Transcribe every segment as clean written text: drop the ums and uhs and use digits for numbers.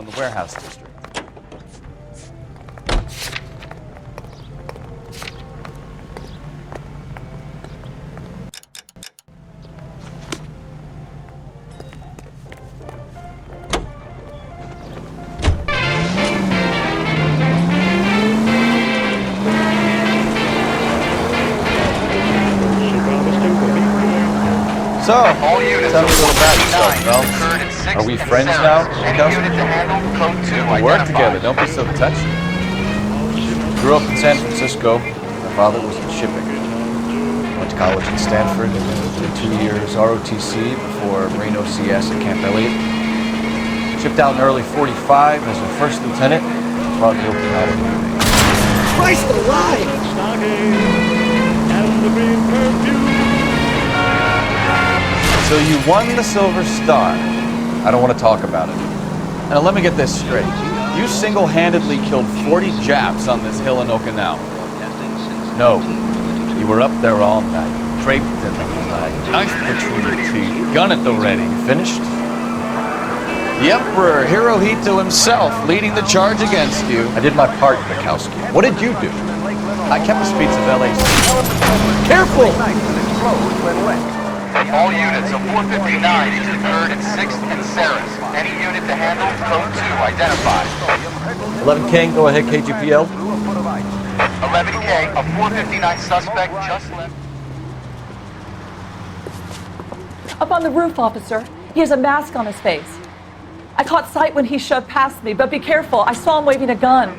in the warehouse district. So, tell me a little about yourself, Mel. Are we friends now, Kelsey? We work together, don't be so touchy. Grew up in San Francisco. My father was in shipping. Went to college at Stanford, did 2 years ROTC before Marine OCS at Camp Elliott. Shipped out in early 45 as a first lieutenant, brought the Okinawa Navy. Christ alive! So you won the Silver Star. I don't want to talk about it. Now let me get this straight. You single-handedly killed 40 Japs on this hill in Okinawa. No, you were up there all night, draped in the moonlight, knife between your teeth, gun at the ready. Finished? The Emperor Hirohito himself leading the charge against you. I did my part, Mikowski. What did you do? I kept the speeds of LAC. Careful! All units of 459 is occurred at 6th and Saris. Any unit to handle, code 2, identified. 11 King, go ahead, KGPL. 11K, a 459 suspect just left. Up on the roof, officer. He has a mask on his face. I caught sight when he shoved past me, but be careful. I saw him waving a gun.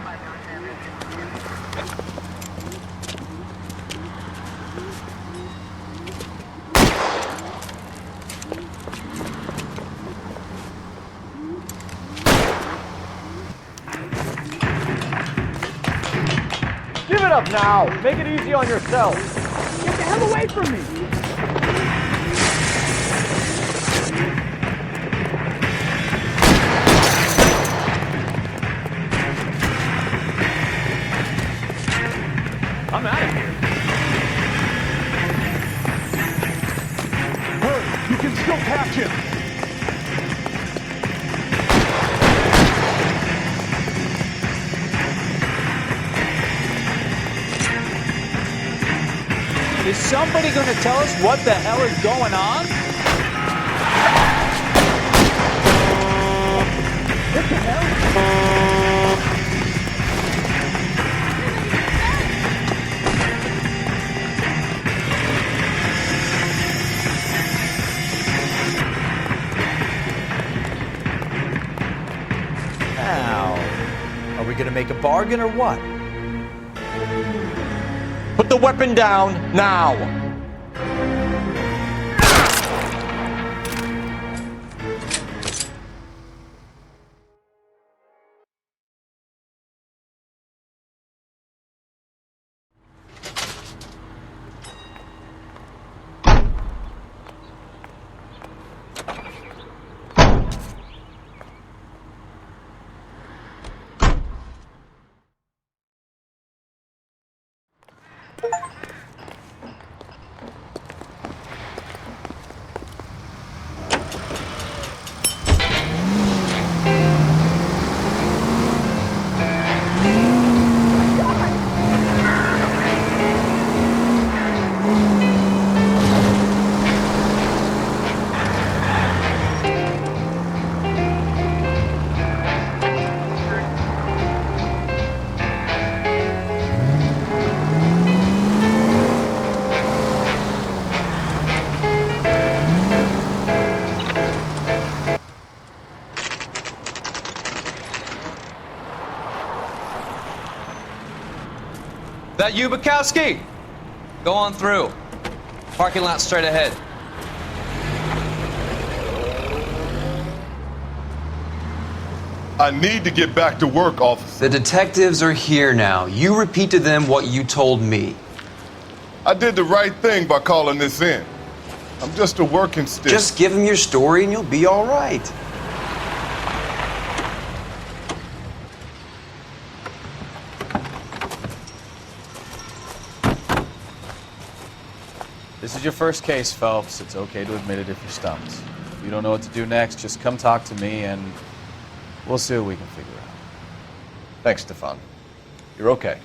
Give it up now! Make it easy on yourself! Get the hell away from me! I'm out of here! Hurry! You can still catch him! Is somebody going to tell us what the hell is going on? What the hell? Now, are we going to make a bargain or what? Put the weapon down, now! That you, Bukowski? Go on through. Parking lot straight ahead. I need to get back to work, officer. The detectives are here now. You repeat to them what you told me. I did the right thing by calling this in. I'm just a working stick. Just give them your story and you'll be all right. This is your first case, Phelps. It's okay to admit it if you're stumped. If you don't know what to do next, just come talk to me and We'll see what we can figure out. Thanks, Stefan. You're okay.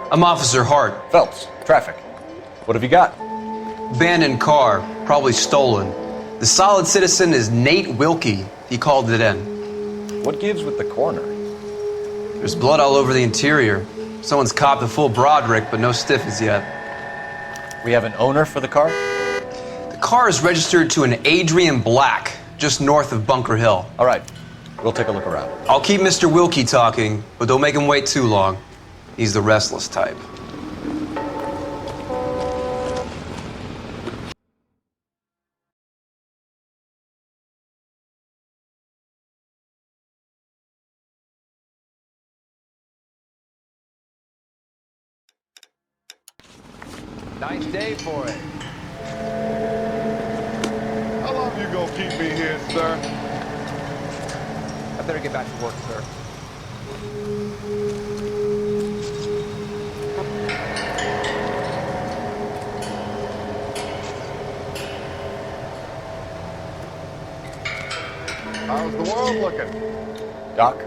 I'm Officer Hart. Phelps, traffic. What have you got? Abandoned car, probably stolen. The solid citizen is Nate Wilkie. He called it in. What gives with the coroner? There's blood all over the interior. Someone's copped a full Broderick, but no stiffs yet. We have an owner for the car? The car is registered to an Adrian Black, just north of Bunker Hill. All right, we'll take a look around. I'll keep Mr. Wilkie talking, but don't make him wait too long. He's the restless type. Nice day for it. How long you gonna keep me here, sir? I better get back to work, sir. How's the world looking? Doc?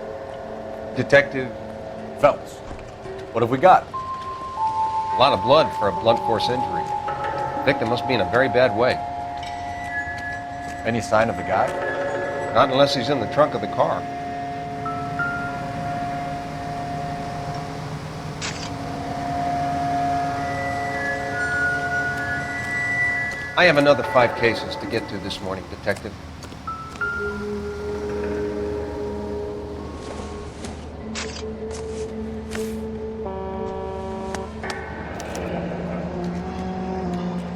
Detective Phelps. What have we got? A lot of blood for a blunt force injury. Victim must be in a very bad way. Any sign of the guy? Not unless he's in the trunk of the car. I have another 5 cases to get to this morning, Detective.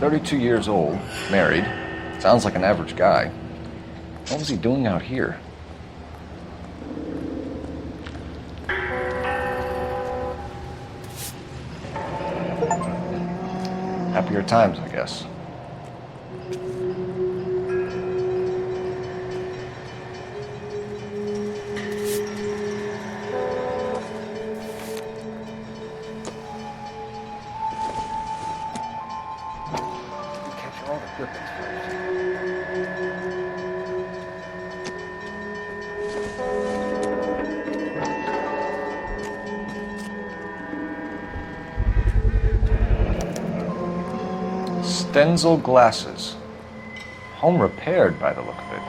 $32 old, married. Sounds like an average guy. What was he doing out here? Happier times, I guess. Capture all the good ones first. Stenzel glasses. Home repaired by the look of it.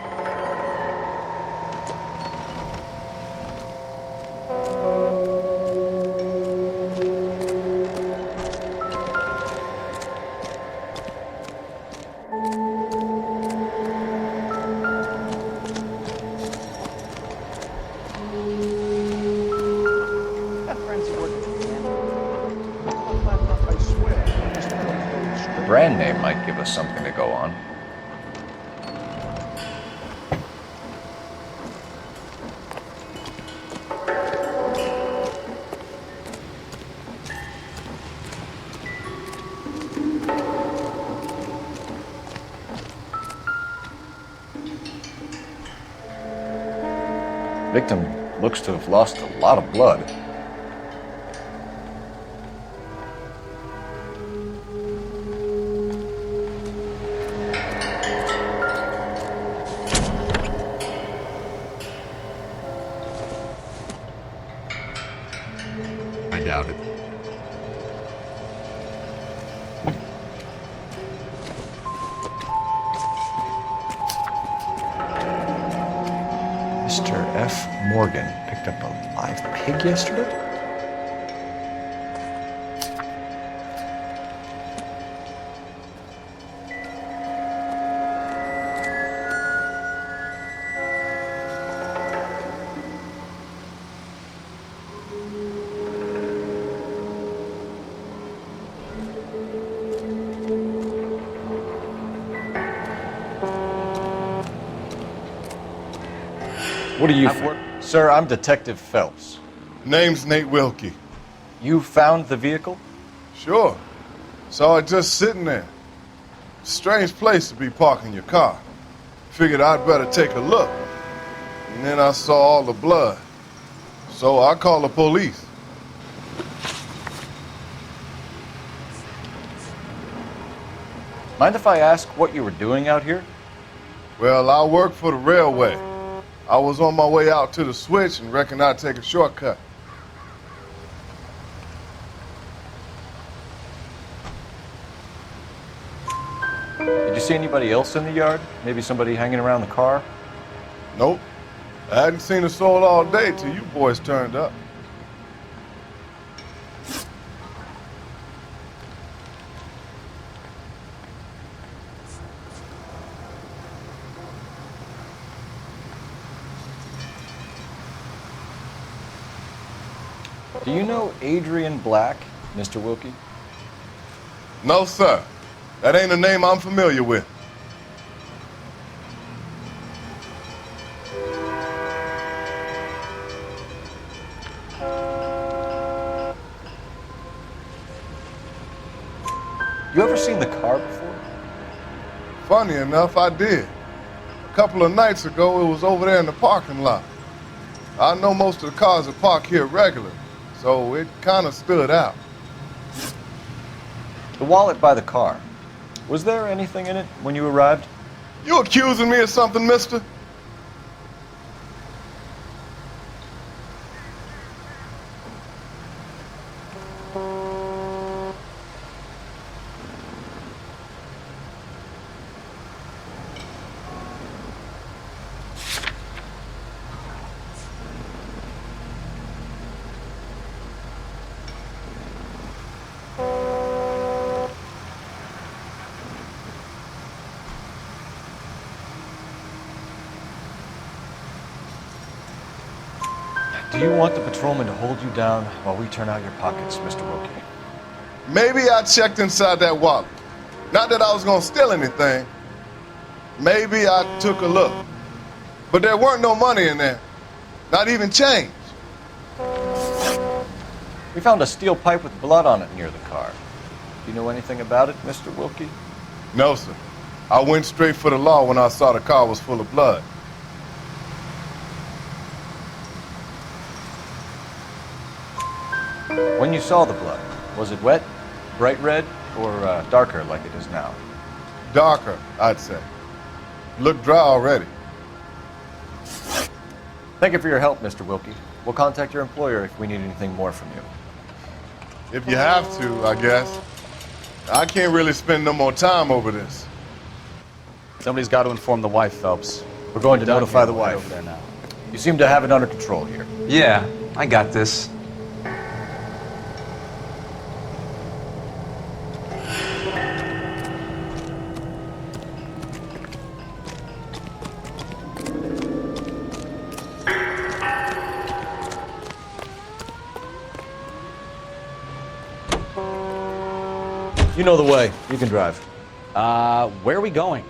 The brand name might give us something to go on. Victim looks to have lost a lot of blood. I doubt it. Mr. F. Morgan picked up a live pig yesterday? What do you think? Sir, I'm Detective Phelps. Name's Nate Wilkie. You found the vehicle? Sure. Saw it just sitting there. Strange place to be parking your car. Figured I'd better take a look. And then I saw all the blood. So I called the police. Mind if I ask what you were doing out here? Well, I work for the railway. I was on my way out to the switch and reckoned I'd take a shortcut. Did you see anybody else in the yard? Maybe somebody hanging around the car? Nope. I hadn't seen a soul all day till you boys turned up. Do you know Adrian Black, Mr. Wilkie? No, sir. That ain't a name I'm familiar with. You ever seen the car before? Funny enough, I did. A couple of nights ago, it was over there in the parking lot. I know most of the cars are parked here regularly, so it kind of stood out. The wallet by the car. Was there anything in it when you arrived? You accusing me of something, mister? Do you want the patrolman to hold you down while we turn out your pockets, Mr. Wilkie? Maybe I checked inside that wallet. Not that I was gonna steal anything. Maybe I took a look. But there weren't no money in there. Not even change. We found a steel pipe with blood on it near the car. Do you know anything about it, Mr. Wilkie? No, sir. I went straight for the law when I saw the car was full of blood. When you saw the blood, was it wet, bright red, or darker like it is now? Darker, I'd say. Looked dry already. Thank you for your help, Mr. Wilkie. We'll contact your employer if we need anything more from you. If you have to, I guess. I can't really spend no more time over this. Somebody's got to inform the wife, Phelps. We're going to notify the wife. Over there now. You seem to have it under control here. Yeah, I got this. You know the way. You can drive. Where are we going?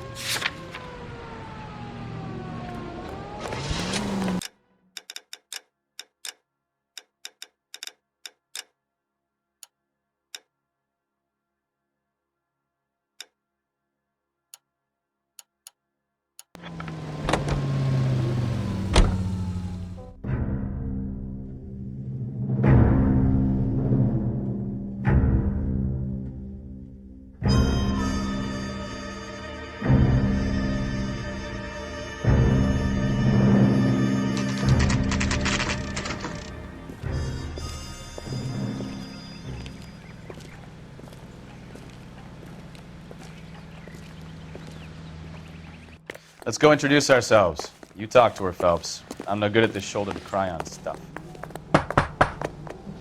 Let's go introduce ourselves. You talk to her, Phelps. I'm no good at this shoulder to cry on stuff.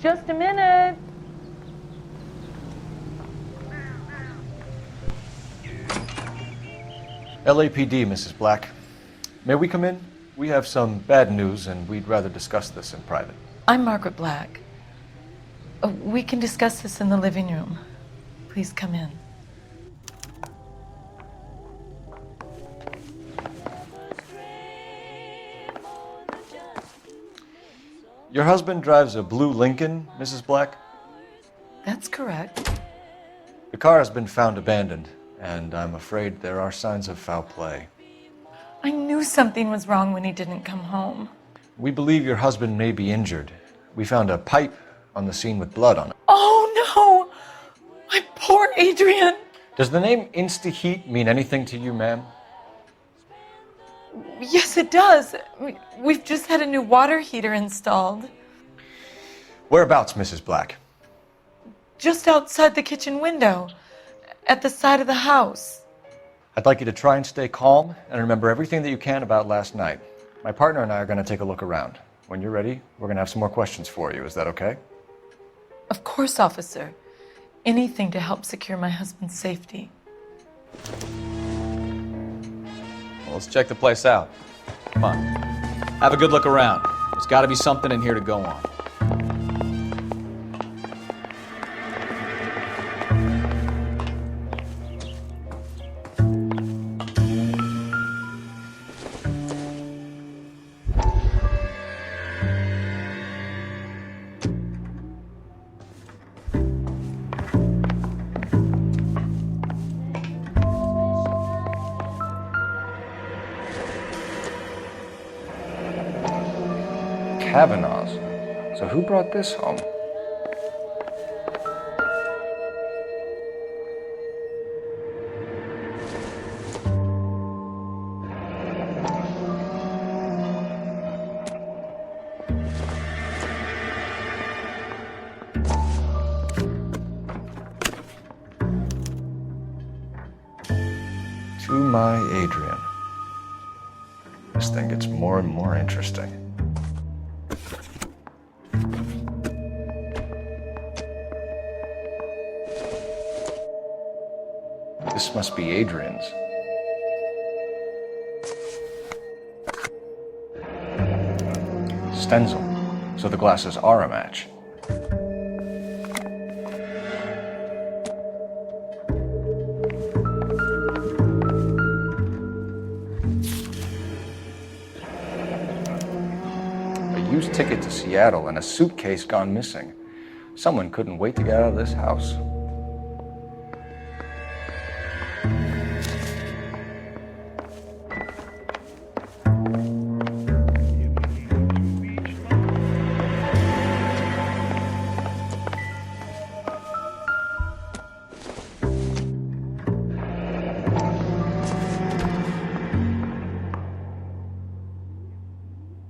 Just a minute. LAPD, Mrs. Black. May we come in? We have some bad news, and we'd rather discuss this in private. I'm Margaret Black. We can discuss this in the living room. Please come in. Your husband drives a blue Lincoln, Mrs. Black? That's correct. The car has been found abandoned, and I'm afraid there are signs of foul play. I knew something was wrong when he didn't come home. We believe your husband may be injured. We found a pipe on the scene with blood on it. Oh no! My poor Adrian! Does the name Insta-Heat mean anything to you, ma'am? Yes, it does. We've just had a new water heater installed. Whereabouts, Mrs. Black? Just outside the kitchen window, at the side of the house. I'd like you to try and stay calm and remember everything that you can about last night. My partner and I are going to take a look around. When you're ready, we're going to have some more questions for you. Is that okay? Of course, officer. Anything to help secure my husband's safety. Well, let's check the place out. Come on. Have a good look around. There's got to be something in here to go on. Kavanaugh's. So who brought this home? To my Adrian. This thing gets more and more interesting. This must be Adrian's. Stencil. So the glasses are a match. A used ticket to Seattle and a suitcase gone missing. Someone couldn't wait to get out of this house.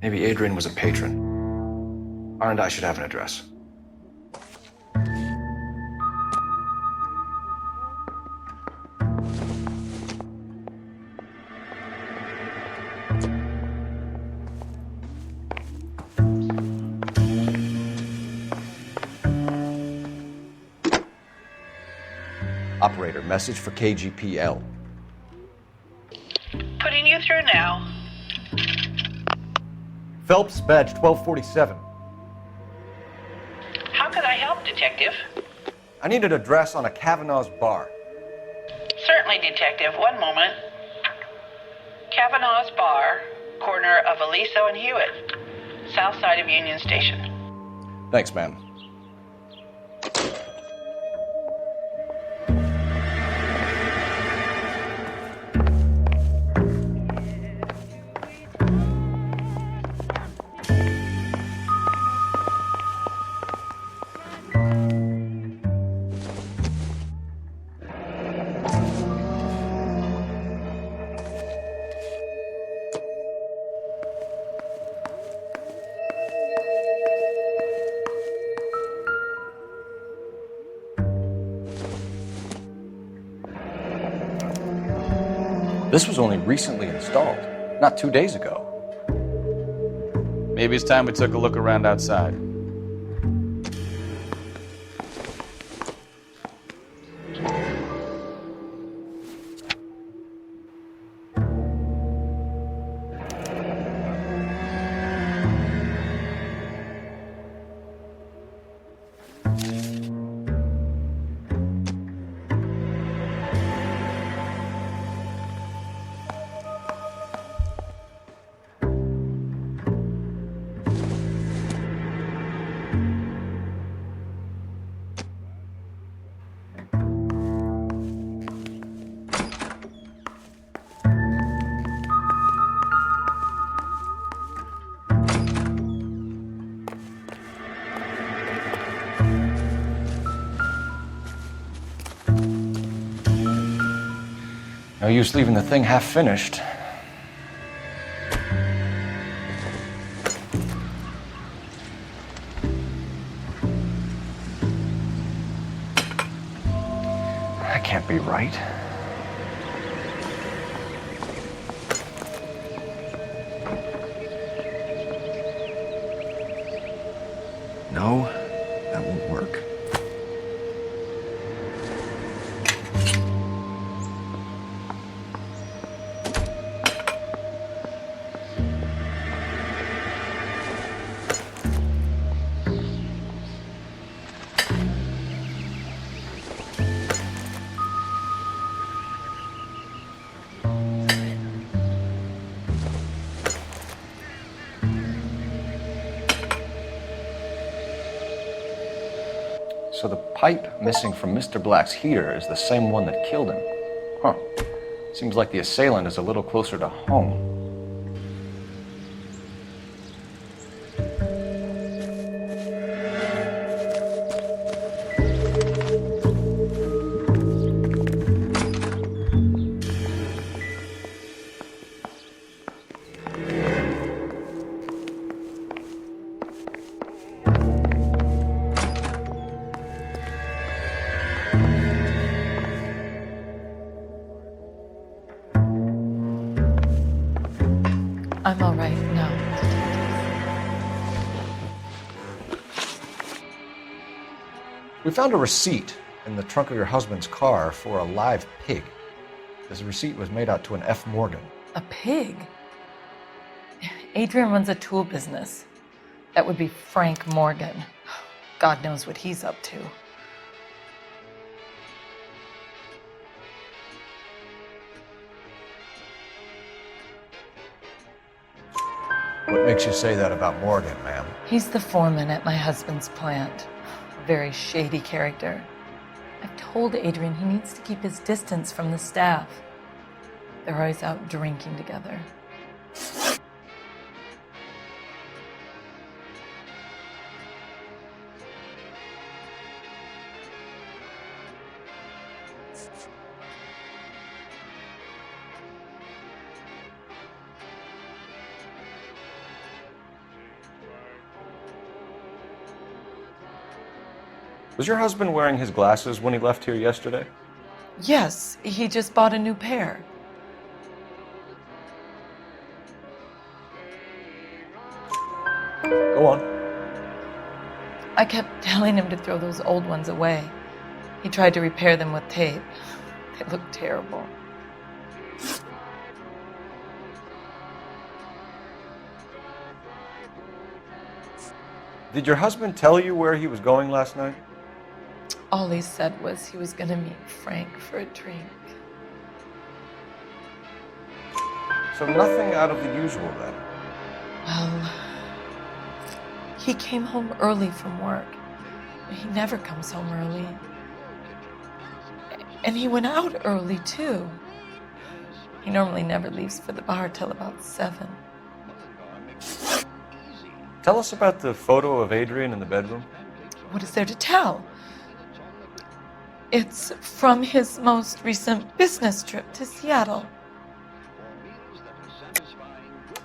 Maybe Adrian was a patron. R&I should have an address. Operator, message for KGPL. Putting you through now. Phelps, badge 1247. How could I help, Detective? I need an address on a Kavanaugh's bar. Certainly, Detective. One moment. Kavanaugh's Bar, corner of Aliso and Hewitt, south side of Union Station. Thanks, ma'am. This was only recently installed, not 2 days ago. Maybe it's time we took a look around outside. use leaving the thing half finished. That can't be right. No, that won't work. So the pipe missing from Mr. Black's heater is the same one that killed him. Huh. Seems like the assailant is a little closer to home. I'm all right now. We found a receipt in the trunk of your husband's car for a live pig. This receipt was made out to an F. Morgan. A pig? Adrian runs a tool business. That would be Frank Morgan. God knows what he's up to. What makes you say that about Morgan, ma'am? He's the foreman at my husband's plant. A very shady character. I've told Adrian he needs to keep his distance from the staff. They're always out drinking together. Was your husband wearing his glasses when he left here yesterday? Yes, he just bought a new pair. Go on. I kept telling him to throw those old ones away. He tried to repair them with tape. They look terrible. Did your husband tell you where he was going last night? All he said was he was going to meet Frank for a drink. So nothing out of the usual then? Well, he came home early from work. He never comes home early. And he went out early, too. He normally never leaves for the bar till about 7. Tell us about the photo of Adrian in the bedroom. What is there to tell? It's from his most recent business trip to Seattle.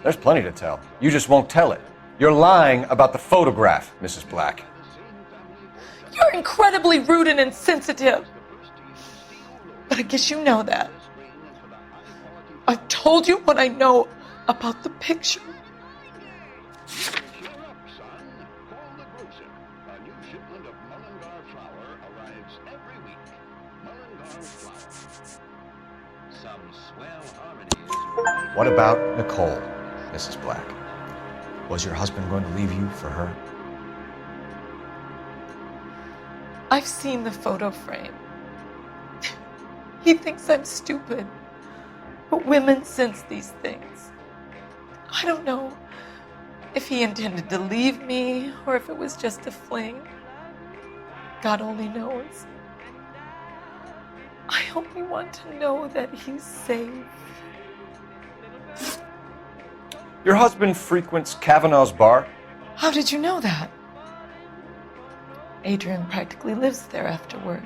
There's plenty to tell. You just won't tell it. You're lying about the photograph, Mrs. Black. You're incredibly rude and insensitive. But I guess you know that. I've told you what I know about the picture. What about Nicole, Mrs. Black? Was your husband going to leave you for her? I've seen the photo frame. He thinks I'm stupid. But women sense these things. I don't know if he intended to leave me or if it was just a fling. God only knows. I only want to know that he's safe. Your husband frequents Kavanaugh's bar? How did you know that? Adrian practically lives there after work.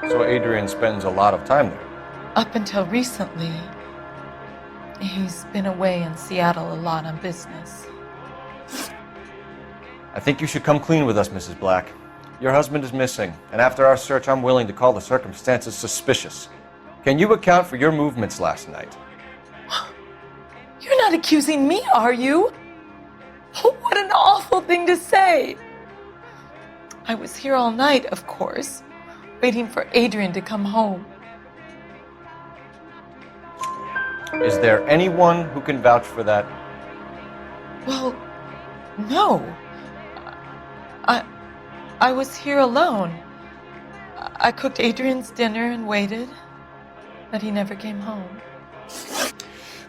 So Adrian spends a lot of time there. Up until recently, he's been away in Seattle a lot on business. I think you should come clean with us, Mrs. Black. Your husband is missing, and after our search, I'm willing to call the circumstances suspicious. Can you account for your movements last night? You're not accusing me, are you? What an awful thing to say. I was here all night, of course, waiting for Adrian to come home. Is there anyone who can vouch for that? Well, no. I was here alone. I cooked Adrian's dinner and waited, but he never came home.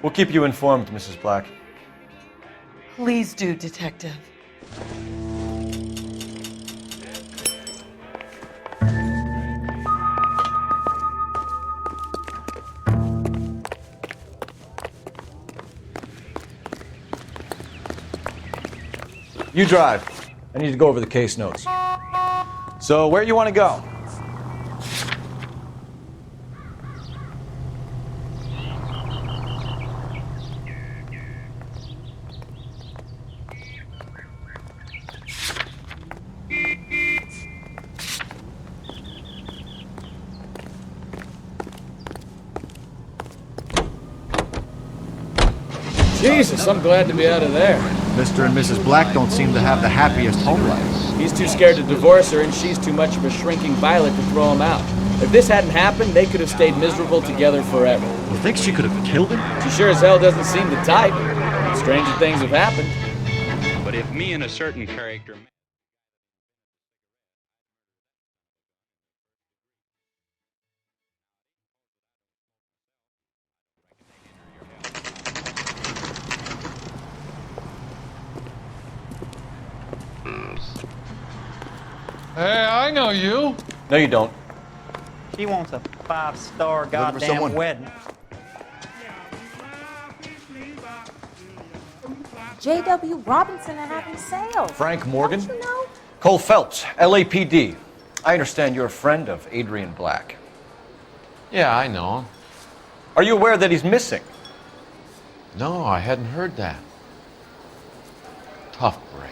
We'll keep you informed, Mrs. Black. Please do, Detective. You drive. I need to go over the case notes. So, where you want to go? Jesus, I'm glad to be out of there. Mr. and Mrs. Black don't seem to have the happiest home life. He's too scared to divorce her, and she's too much of a shrinking violet to throw him out. If this hadn't happened, they could have stayed miserable together forever. You think she could have killed him? She sure as hell doesn't seem the type. Stranger things have happened. But if me and a certain character... Hey, I know you. No, you don't. She wants a 5-star goddamn someone. wedding. J.W. Robinson are having sales. Frank Morgan? Don't you know? Cole Phelps, LAPD. I understand you're a friend of Adrian Black. Yeah, I know him. Are you aware that he's missing? No, I hadn't heard that. Tough break.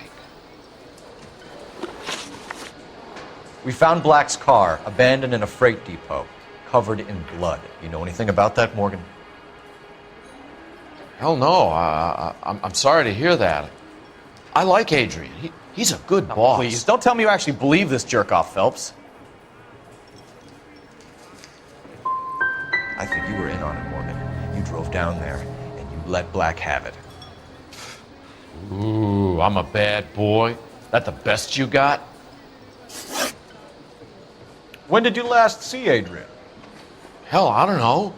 We found Black's car abandoned in a freight depot, covered in blood. You know anything about that, Morgan? Hell no. I'm sorry to hear that. I like Adrian. He's a good boss. Please, don't tell me you actually believe this jerk-off, Phelps. I think you were in on it, Morgan. You drove down there, and you let Black have it. Ooh, I'm a bad boy. That the best you got? When did you last see Adrian? Hell, I don't know.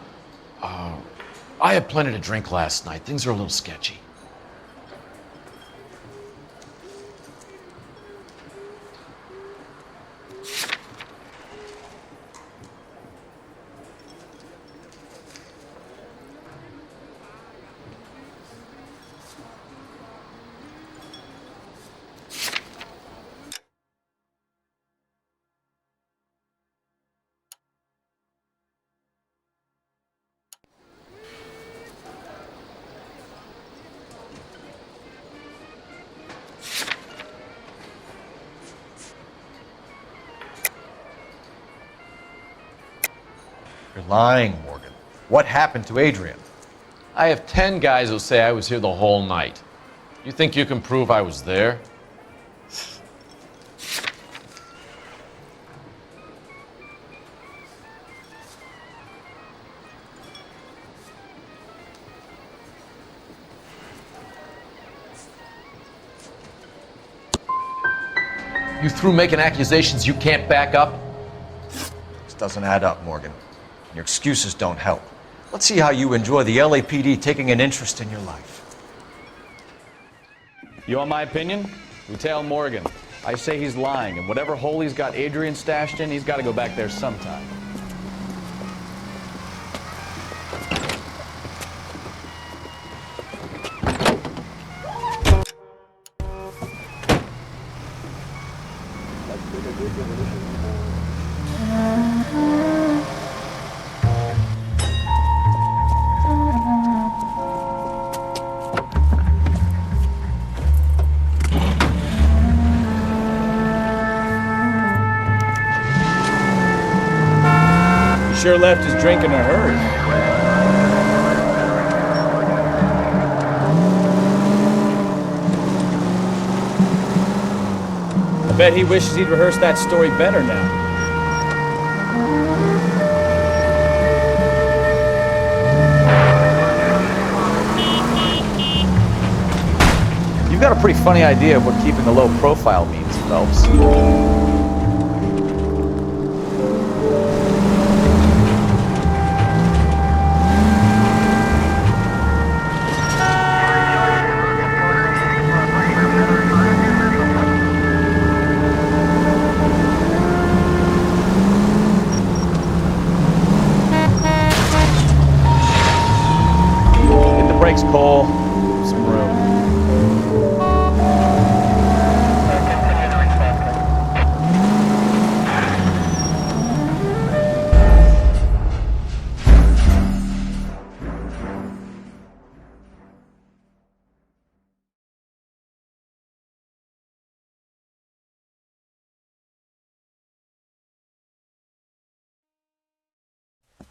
I had plenty to drink last night. Things are a little sketchy. You're lying, Morgan. What happened to Adrian? I have 10 guys who say I was here the whole night. You think you can prove I was there? You through making accusations you can't back up? This doesn't add up, Morgan. Your excuses don't help. Let's see how you enjoy the LAPD taking an interest in your life. You want my opinion? We tail Morgan. I say he's lying, and whatever hole he's got Adrian stashed in, he's got to go back there sometime. Sure left his drink in a hurry. I bet he wishes he'd rehearsed that story better now. You've got a pretty funny idea of what keeping a low profile means, Phelps. Hit the brakes, Cole. Some room.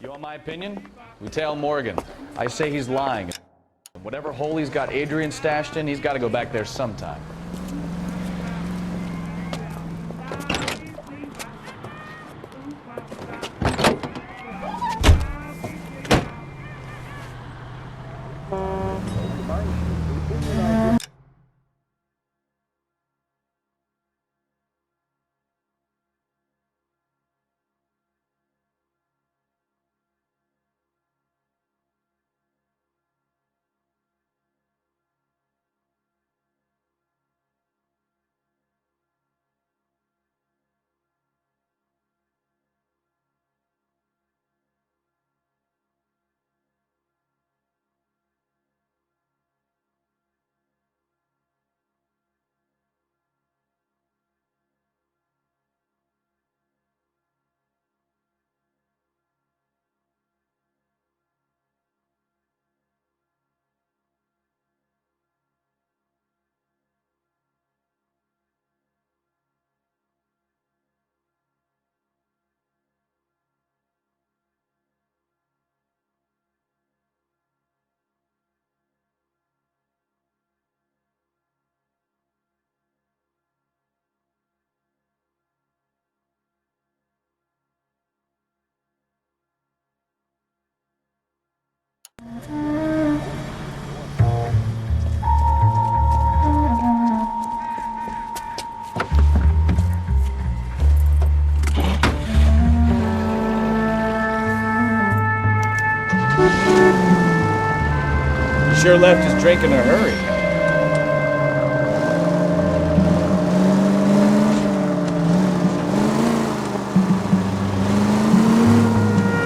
You want my opinion? We tail Morgan. I say he's lying. Whatever hole he's got Adrian stashed in, he's got to go back there sometime. Sure left his drink in a hurry.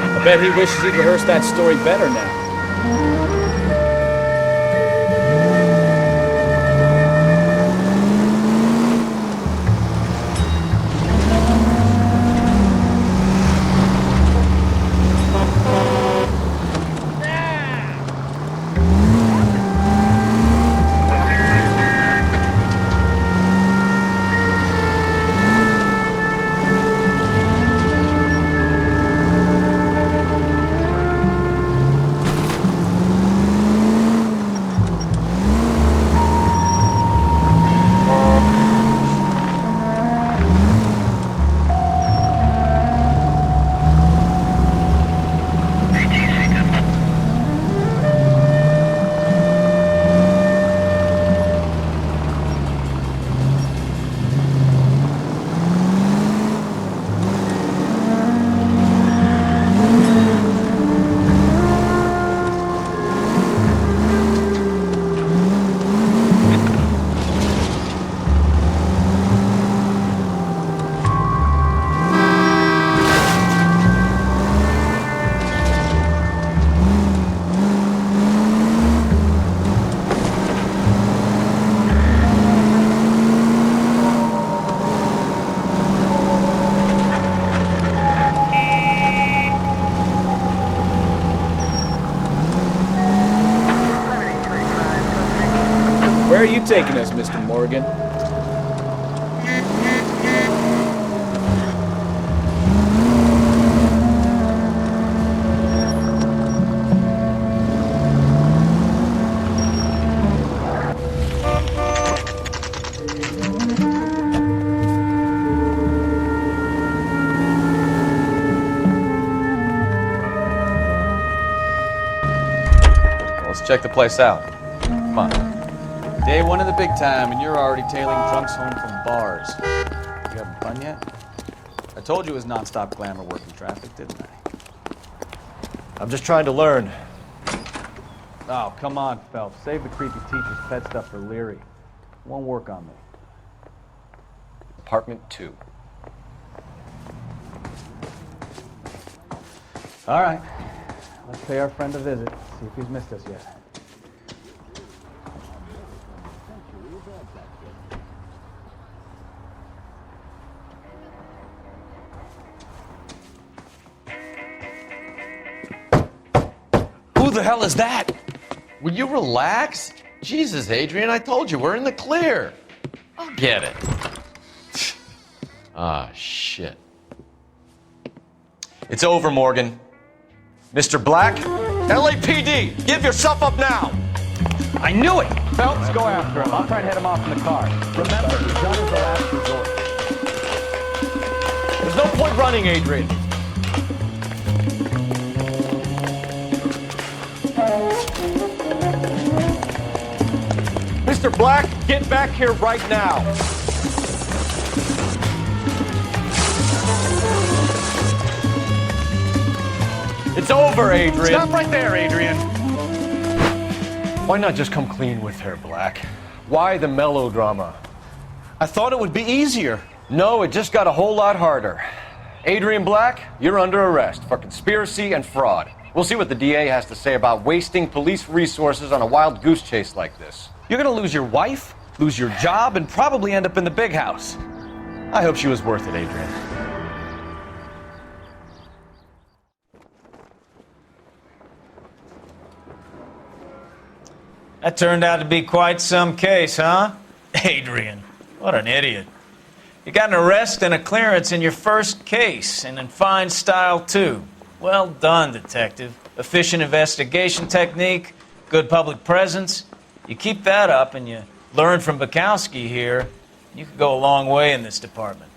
I bet he wishes he'd rehearsed that story better now. Where are you taking us, Mr. Morgan? Let's check the place out. Come on. Day one of the big time, and you're already tailing drunks home from bars. You having fun yet? I told you it was non-stop glamour working traffic, didn't I? I'm just trying to learn. Oh, come on, Phelps. Save the creepy teacher's pet stuff for Leary. Won't work on me. Apartment 2. All right. Let's pay our friend a visit. See if he's missed us yet. Who the hell is that? Will you relax? Jesus, Adrian, I told you, we're in the clear. I'll get it. Ah, shit. It's over, Morgan. Mr. Black, LAPD, give yourself up now! I knew it! Phelps, go after him. I'll try and head him off in the car. Remember, gun is the last resort. There's no point running, Adrian. Mr. Black, get back here right now. It's over, Adrian. Stop right there, Adrian. Why not just come clean with her, Black? Why the melodrama? I thought it would be easier. No, it just got a whole lot harder. Adrian Black, you're under arrest for conspiracy and fraud. We'll see what the DA has to say about wasting police resources on a wild goose chase like this. You're gonna lose your wife, lose your job, and probably end up in the big house. I hope she was worth it, Adrian. That turned out to be quite some case, huh? Adrian, what an idiot. You got an arrest and a clearance in your first case, and in fine style, too. Well done, detective. Efficient investigation technique, good public presence. You keep that up and you learn from Bukowski here, you could go a long way in this department.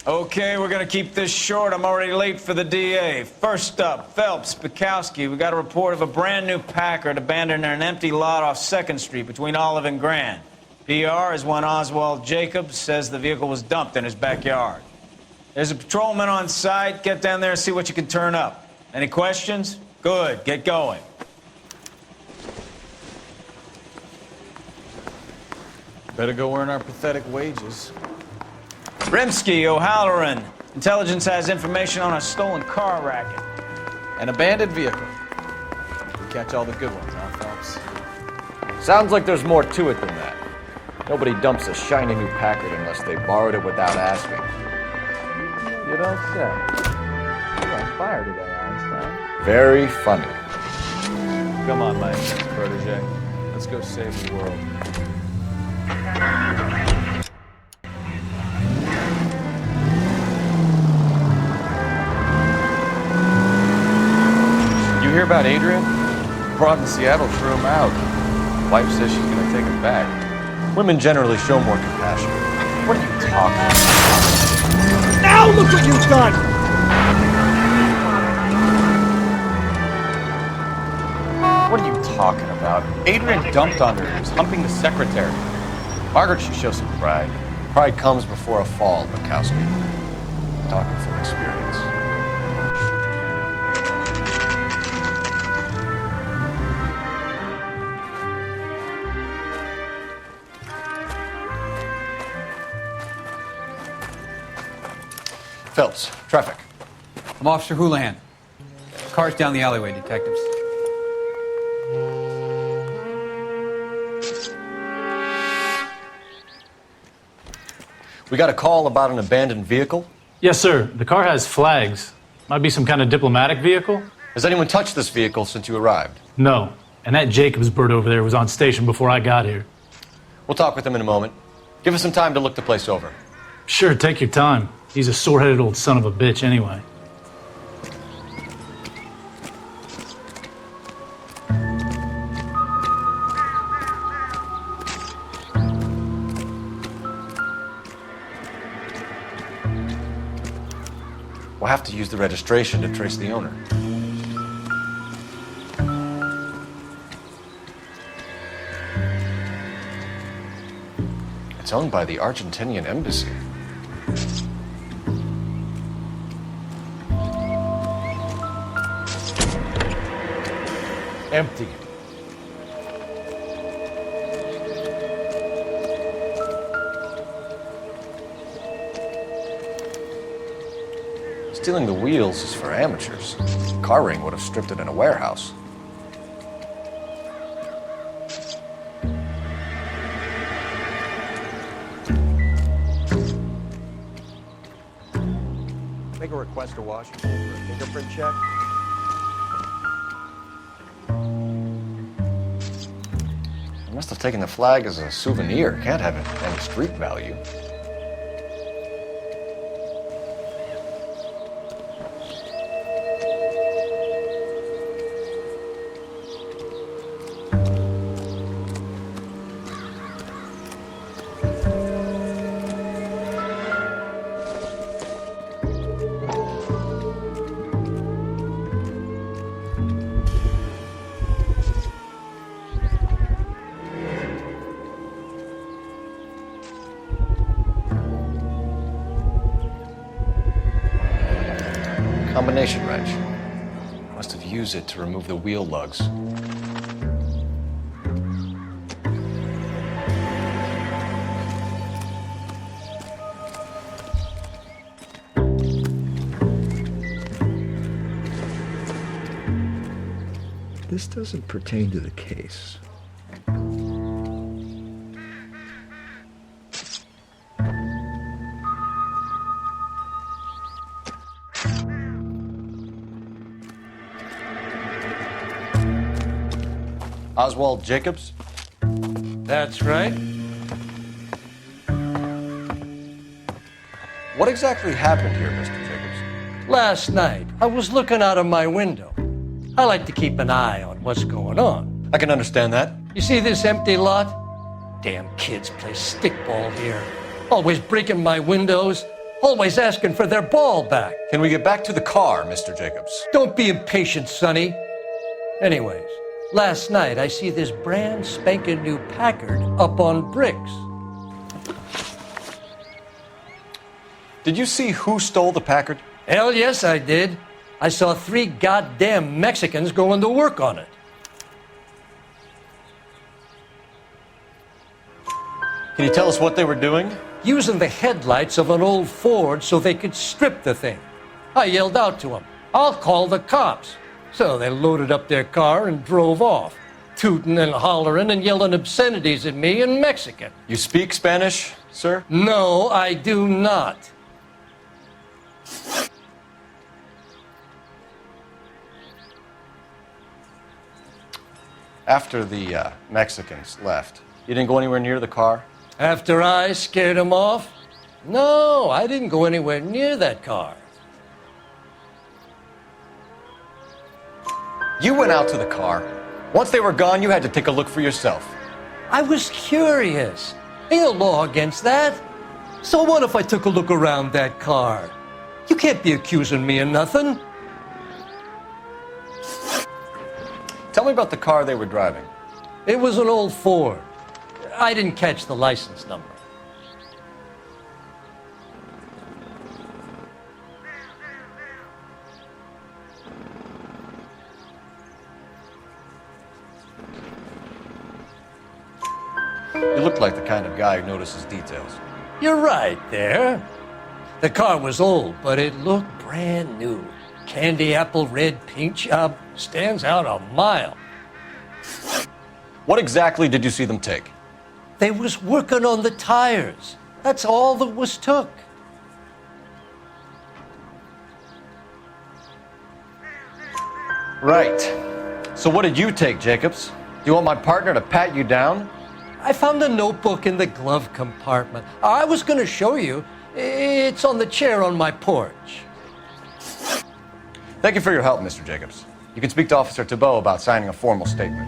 Okay, we're gonna keep this short. I'm already late for the DA. First up, Phelps, Bukowski. We got a report of a brand new Packard abandoned in an empty lot off 2nd Street between Olive and Grand. PR is one Oswald Jacobs says the vehicle was dumped in his backyard. There's a patrolman on site. Get down there and see what you can turn up. Any questions? Good, get going. Better go earn our pathetic wages. Rimsky, O'Halloran. Intelligence has information on a stolen car racket. An abandoned vehicle. We catch all the good ones, huh, Phelps? Sounds like there's more to it than that. Nobody dumps a shiny new Packard unless they borrowed it without asking. You don't say. You're on fire today, Einstein. Very funny. Come on, my protege. Let's go save the world. You hear about Adrian? Broad in Seattle threw him out. Wife says she's gonna take him back. Women generally show more compassion. What are you talking about? Now look what you've done! What are you talking about? Adrian dumped on her. He was humping the secretary. Margaret should show some pride. Pride comes before a fall, Bukowski. Talking from experience. Phelps, traffic. I'm Officer Houlihan. Car's down the alleyway, detectives. We got a call about an abandoned vehicle? Yes, sir. The car has flags. Might be some kind of diplomatic vehicle. Has anyone touched this vehicle since you arrived? No. And that Jacobs bird over there was on station before I got here. We'll talk with him in a moment. Give us some time to look the place over. Sure, take your time. He's a sore-headed old son of a bitch anyway. We'll have to use the registration to trace the owner. It's owned by the Argentinian embassy. Empty. Stealing the wheels is for amateurs. Car ring would have stripped it in a warehouse. Make a request to Washington for a fingerprint check. They must have taken the flag as a souvenir. Can't have any street value. Combination wrench. Must have used it to remove the wheel lugs. This doesn't pertain to the case. Oswald Jacobs? That's right. What exactly happened here, Mr. Jacobs? Last night, I was looking out of my window. I like to keep an eye on what's going on. I can understand that. You see this empty lot? Damn kids play stickball here. Always breaking my windows. Always asking for their ball back. Can we get back to the car, Mr. Jacobs? Don't be impatient, Sonny. Anyways, last night I see this brand spanking new Packard up on bricks. Did you see who stole the Packard? Hell yes, I did. I saw 3 goddamn Mexicans going to work on it. Can you tell us what they were doing? Using the headlights of an old Ford so they could strip the thing. I yelled out to them, "I'll call the cops." So they loaded up their car and drove off, tooting and hollering and yelling obscenities at me in Mexican. You speak Spanish, sir? No, I do not. After the Mexicans left, you didn't go anywhere near the car? After I scared them off? No, I didn't go anywhere near that car. You went out to the car. Once they were gone, you had to take a look for yourself. I was curious. Ain't no law against that. So what if I took a look around that car? You can't be accusing me of nothing. Tell me about the car they were driving. It was an old Ford. I didn't catch the license number. You look like the kind of guy who notices details. You're right there. The car was old, but it looked brand new. Candy apple red paint job stands out a mile. What exactly did you see them take? They was working on the tires. That's all that was took. Right. So what did you take, Jacobs? Do you want my partner to pat you down? I found a notebook in the glove compartment. I was going to show you. It's on the chair on my porch. Thank you for your help, Mr. Jacobs. You can speak to Officer Thibault about signing a formal statement.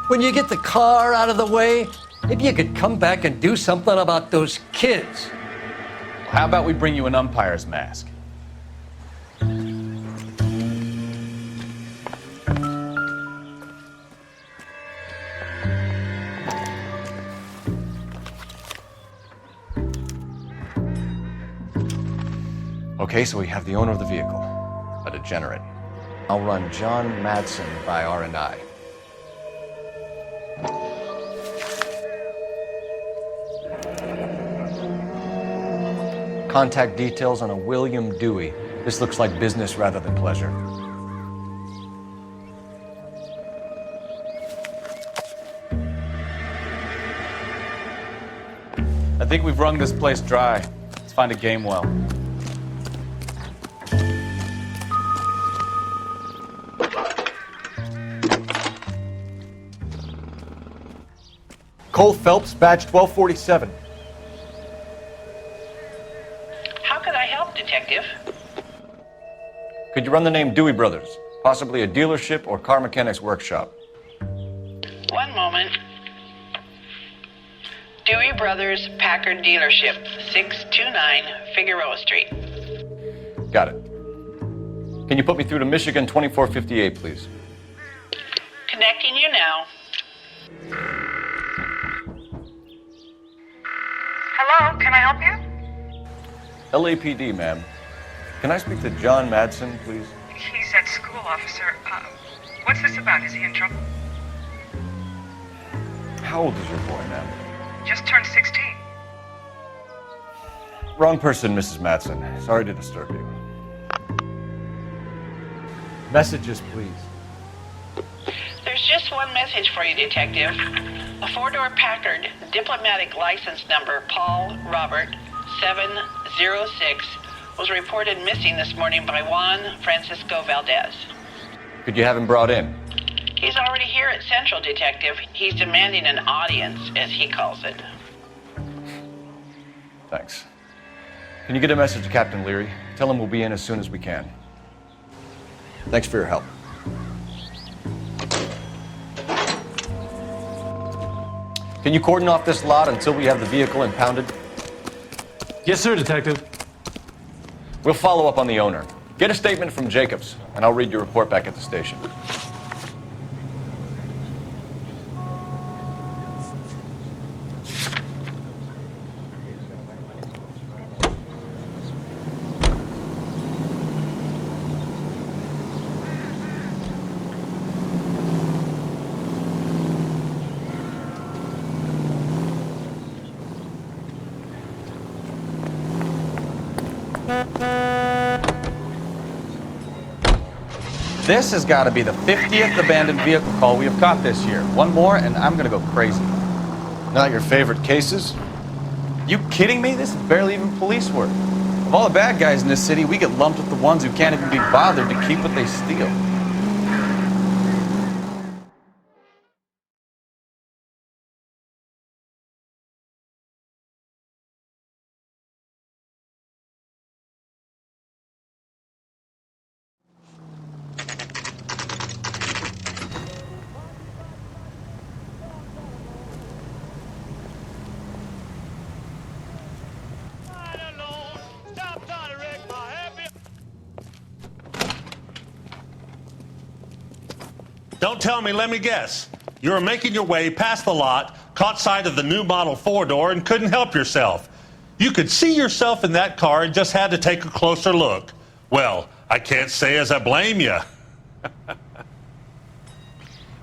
When you get the car out of the way, maybe you could come back and do something about those kids. How about we bring you an umpire's mask? Okay, so we have the owner of the vehicle, a degenerate. I'll run John Madsen by R&I. Contact details on a William Dewey. This looks like business rather than pleasure. I think we've wrung this place dry. Let's find a game well. Cole Phelps, badge 1247. How could I help, Detective? Could you run the name Dewey Brothers? Possibly a dealership or car mechanics workshop. One moment. Dewey Brothers Packard Dealership, 629 Figueroa Street. Got it. Can you put me through to Michigan 2458, please? Connecting you now. Hello, can I help you? LAPD, ma'am. Can I speak to John Madsen, please? He's at school, officer. What's this about? Is he in trouble? How old is your boy, ma'am? Just turned 16. Wrong person, Mrs. Madsen. Sorry to disturb you. Messages, please. There's just one message for you, Detective. A four-door Packard, diplomatic license number Paul Robert 706, was reported missing this morning by Juan Francisco Valdez. Could you have him brought in? He's already here at Central, Detective. He's demanding an audience, as he calls it. Thanks. Can you get a message to Captain Leary? Tell him we'll be in as soon as we can. Thanks for your help. Can you cordon off this lot until we have the vehicle impounded? Yes, sir, Detective. We'll follow up on the owner. Get a statement from Jacobs, and I'll read your report back at the station. This has got to be the 50th abandoned vehicle call we have caught this year. One more, and I'm going to go crazy. Not your favorite cases? You kidding me? This is barely even police work. Of all the bad guys in this city, we get lumped with the ones who can't even be bothered to keep what they steal. Don't tell me, let me guess. You were making your way past the lot, caught sight of the new model four-door, and couldn't help yourself. You could see yourself in that car and just had to take a closer look. Well, I can't say as I blame you.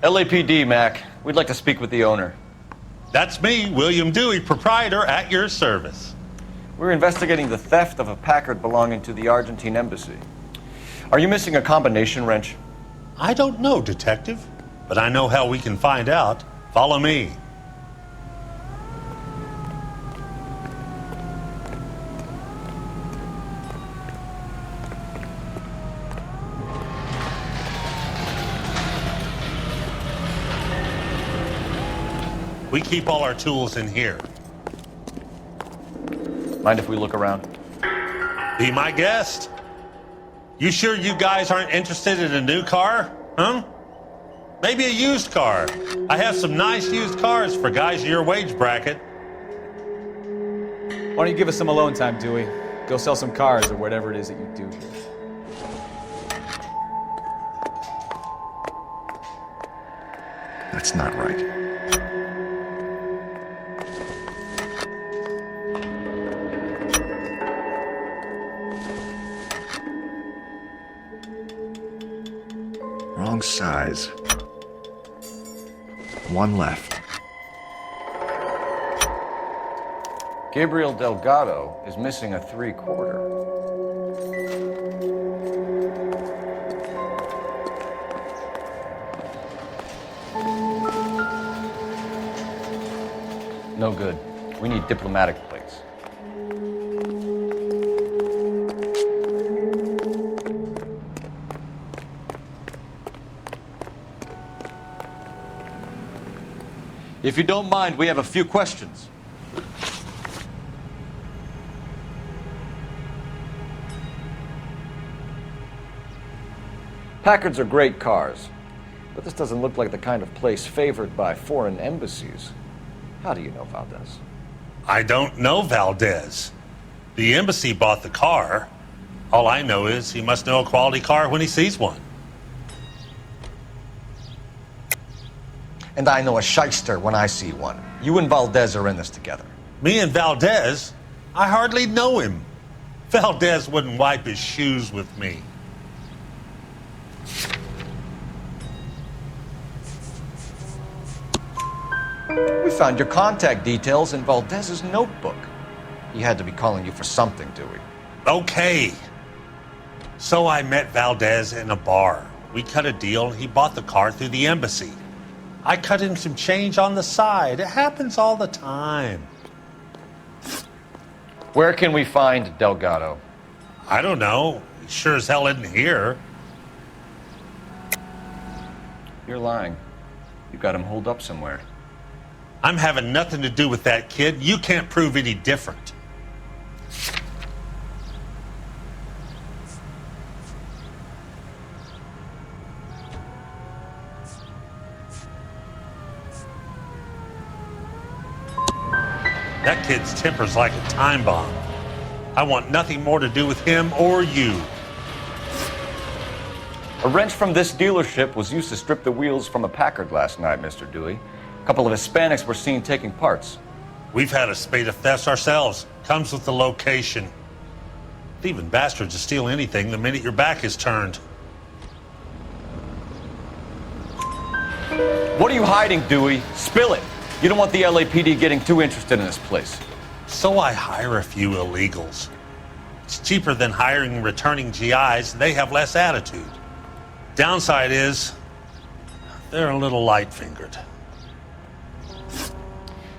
LAPD, Mac. We'd like to speak with the owner. That's me, William Dewey, proprietor, at your service. We're investigating the theft of a Packard belonging to the Argentine embassy. Are you missing a combination wrench? I don't know, Detective, but I know how we can find out. Follow me. We keep all our tools in here. Mind if we look around? Be my guest. You sure you guys aren't interested in a new car? Huh? Maybe a used car. I have some nice used cars for guys in your wage bracket. Why don't you give us some alone time, Dewey? Go sell some cars or whatever it is that you do here. That's not right. Wrong size. One left. Gabriel Delgado is missing a 3/4. No good. We need diplomatic plates. If you don't mind, we have a few questions. Packards are great cars, but this doesn't look like the kind of place favored by foreign embassies. How do you know Valdez? I don't know Valdez. The embassy bought the car. All I know is he must know a quality car when he sees one. And I know a shyster when I see one. You and Valdez are in this together. Me and Valdez? I hardly know him. Valdez wouldn't wipe his shoes with me. We found your contact details in Valdez's notebook. He had to be calling you for something, Dewey. Okay. So I met Valdez in a bar. We cut a deal and he bought the car through the embassy. I cut him some change on the side. It happens all the time. Where can we find Delgado? I don't know. He sure as hell isn't here. You're lying. You got him holed up somewhere. I'm having nothing to do with that kid. You can't prove any different. That kid's temper's like a time bomb. I want nothing more to do with him or you. A wrench from this dealership was used to strip the wheels from a Packard last night, Mr. Dewey. A couple of Hispanics were seen taking parts. We've had a spate of thefts ourselves. Comes with the location. Thieving bastards to steal anything the minute your back is turned. What are you hiding, Dewey? Spill it. You don't want the LAPD getting too interested in this place. So I hire a few illegals. It's cheaper than hiring returning GIs, and they have less attitude. Downside is, they're a little light-fingered.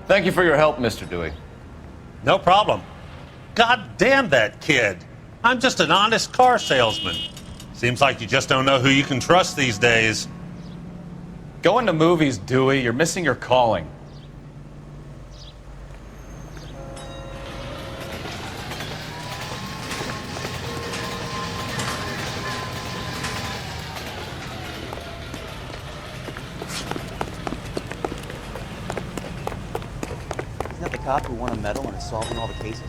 Thank you for your help, Mr. Dewey. No problem. God damn that kid. I'm just an honest car salesman. Seems like you just don't know who you can trust these days. Going to movies, Dewey. You're missing your calling. Isn't that the cop who won a medal and is solving all the cases?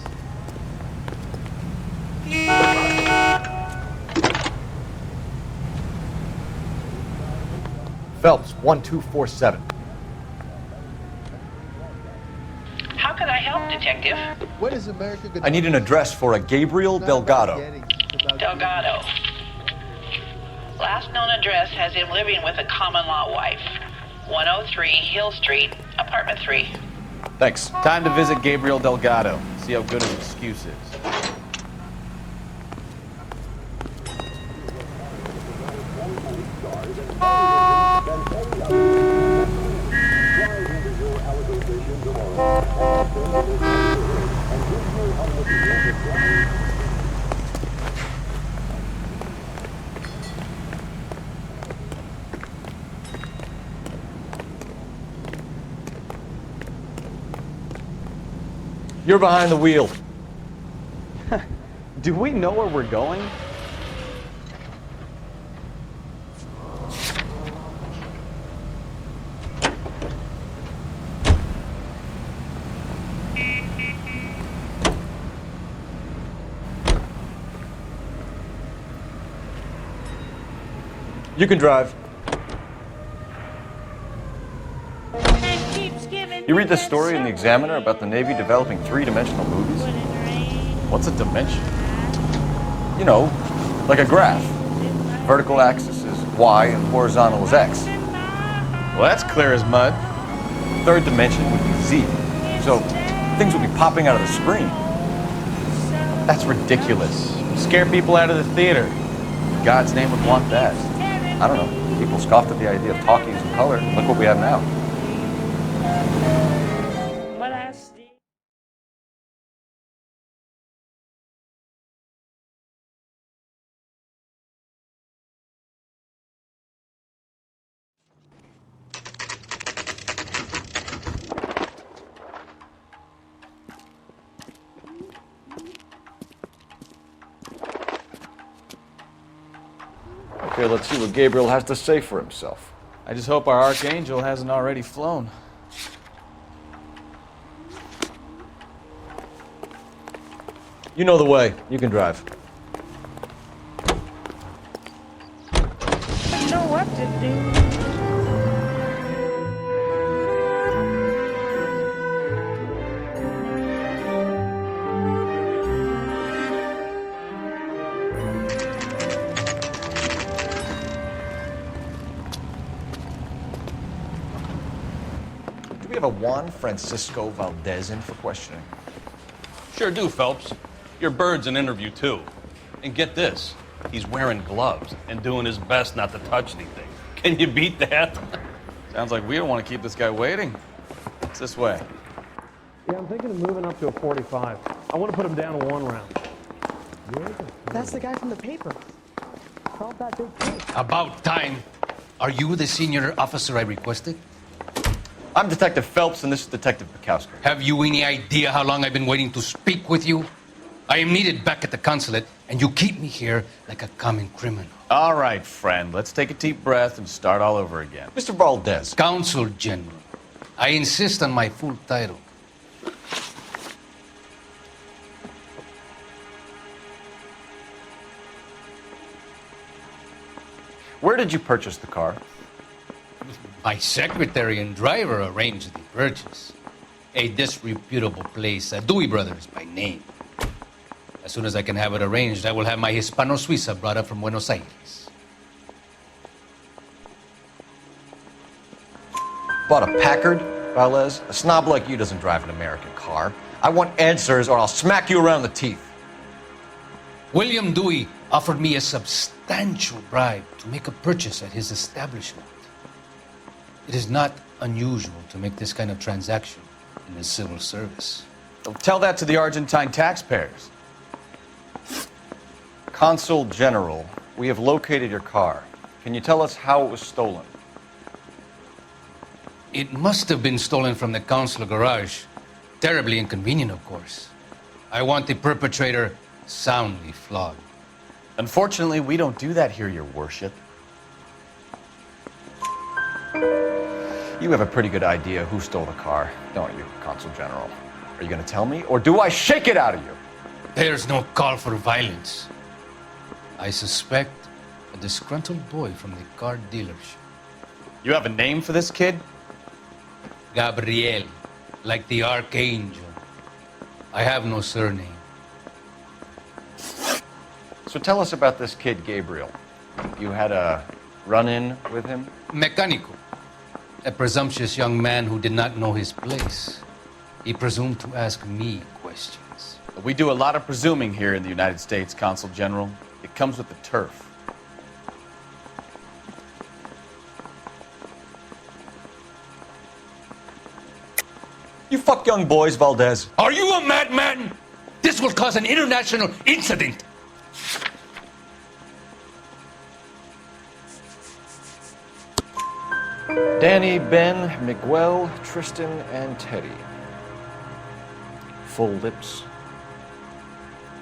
Phelps, 1247. How can I help, Detective? What is America going to I need an address for a Gabriel Delgado. Delgado. Last known address has him living with a common-law wife. 103 Hill Street, apartment 3. Thanks. Time to visit Gabriel Delgado. See how good his excuse is. You're behind the wheel. Do we know where we're going? You can drive. You read this story in the Examiner about the Navy developing three-dimensional movies? What's a dimension? You know, like a graph. Vertical axis is Y and horizontal is X. Well, that's clear as mud. Third dimension would be Z. So things would be popping out of the screen. That's ridiculous. Scare people out of the theater. In God's name would want that. I don't know. People scoffed at the idea of talkies in color. Look what we have now. Okay, let's see what Gabriel has to say for himself. I just hope our archangel hasn't already flown. You know the way. You can drive. You know what to do. Do we have a Juan Francisco Valdez in for questioning? Sure do, Phelps. Your bird's an interview, too. And get this, he's wearing gloves and doing his best not to touch anything. Can you beat that? Sounds like we don't want to keep this guy waiting. It's this way. Yeah, I'm thinking of moving up to a 45. I want to put him down to 1 round. That's the guy from the paper. Solved that big case. About time. Are you the senior officer I requested? I'm Detective Phelps, and this is Detective Bukowski. Have you any idea how long I've been waiting to speak with you? I am needed back at the consulate, and you keep me here like a common criminal. All right, friend. Let's take a deep breath and start all over again. Mr. Valdez. Consul General. I insist on my full title. Where did you purchase the car? My secretary and driver arranged the purchase. A disreputable place, Dewey Brothers by name. As soon as I can have it arranged, I will have my Hispano Suiza brought up from Buenos Aires. Bought a Packard, Valdez? A snob like you doesn't drive an American car. I want answers or I'll smack you around the teeth. William Dewey offered me a substantial bribe to make a purchase at his establishment. It is not unusual to make this kind of transaction in the civil service. Tell that to the Argentine taxpayers. Consul General, we have located your car. Can you tell us how it was stolen? It must have been stolen from the consular garage. Terribly inconvenient, of course. I want the perpetrator soundly flogged. Unfortunately, we don't do that here, Your Worship. You have a pretty good idea who stole the car, don't you, Consul General? Are you going to tell me, or do I shake it out of you? There's no call for violence. I suspect a disgruntled boy from the car dealership. You have a name for this kid? Gabriel, like the archangel. I have no surname. So tell us about this kid, Gabriel. You had a run-in with him? Mecánico. A presumptuous young man who did not know his place. He presumed to ask me questions. We do a lot of presuming here in the United States, Consul General. It comes with the turf. You fuck young boys, Valdez. Are you a madman? This will cause an international incident. Danny, Ben, Miguel, Tristan, and Teddy. full lips.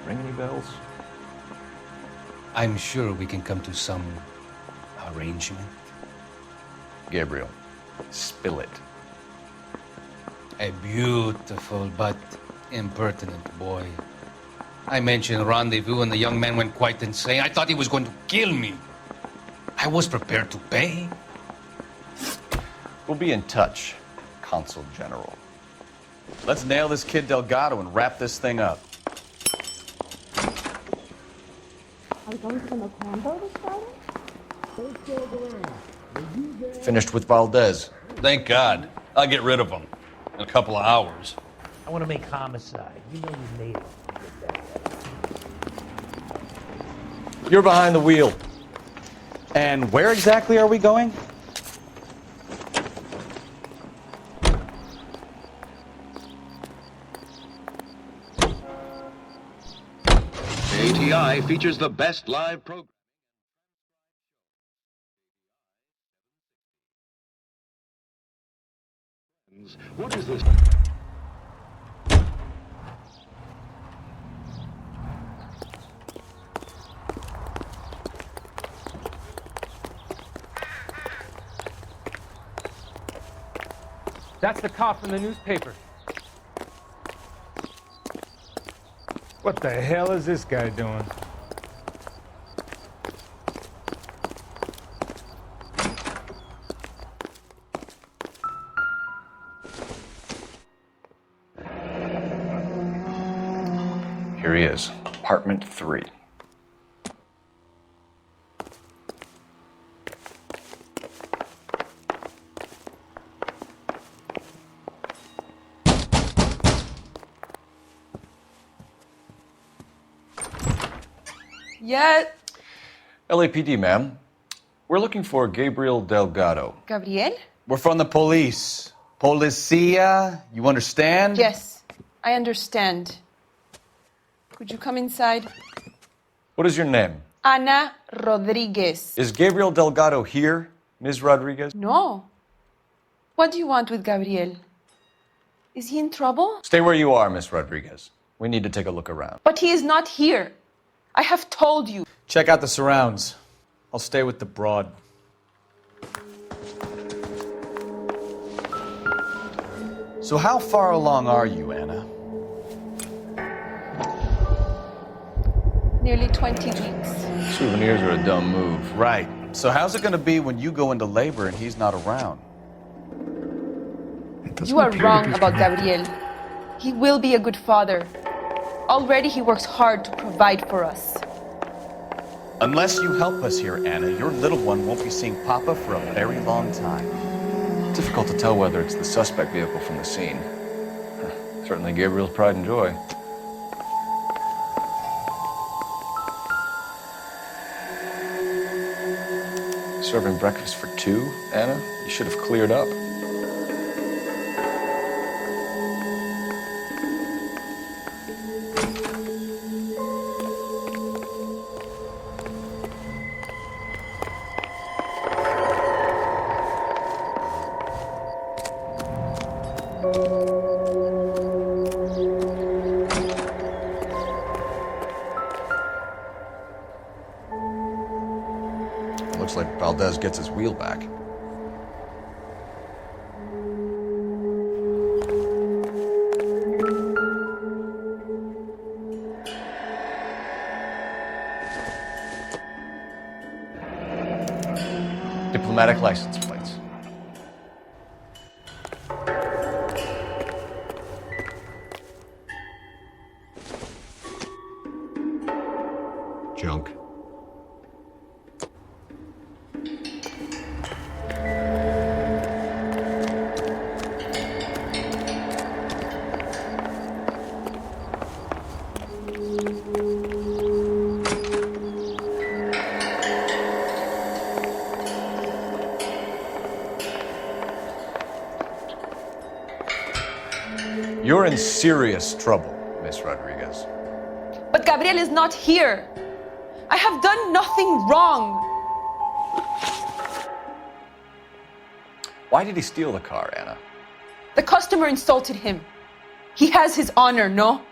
Ring any bells? I'm sure we can come to some arrangement. Gabriel, spill it. A beautiful but impertinent boy. I mentioned rendezvous and the young man went quite insane. I thought he was going to kill me. I was prepared to pay. We'll be in touch, Consul General. Let's nail this kid Delgado and wrap this thing up. Are we going to the Macambo this Friday? Finished with Valdez. Thank God. I'll get rid of him in a couple of hours. I want to make homicide. You know you made it. You're behind the wheel. And where exactly are we going? ATI features the best live program. What is this? That's the cop from the newspaper. What the hell is this guy doing? Here he is, apartment 3. Yes. LAPD, ma'am. We're looking for Gabriel Delgado. Gabriel? We're from the police. Policia, you understand? Yes, I understand. Could you come inside? What is your name? Ana Rodriguez. Is Gabriel Delgado here, Ms. Rodriguez? No. What do you want with Gabriel? Is he in trouble? Stay where you are, Ms. Rodriguez. We need to take a look around. But he is not here. I have told you. Check out the surrounds. I'll stay with the broad. So how far along are you, Anna? Nearly 20 weeks. Souvenirs are a dumb move. Right. So how's it going to be when you go into labor and he's not around? You are wrong about Gabriel. He will be a good father. Already he works hard to provide for us. Unless you help us here, Anna, your little one won't be seeing Papa for a very long time. Difficult to tell whether it's the suspect vehicle from the scene. Certainly Gabriel's pride and joy. Serving breakfast for 2, Anna? You should have cleared up. Looks like Valdez gets his wheel back. Diplomatic license plates. Junk. You're in serious trouble, Miss Rodriguez. But Gabriel is not here. I have done nothing wrong. Why did he steal the car, Anna? The customer insulted him. He has his honor, no?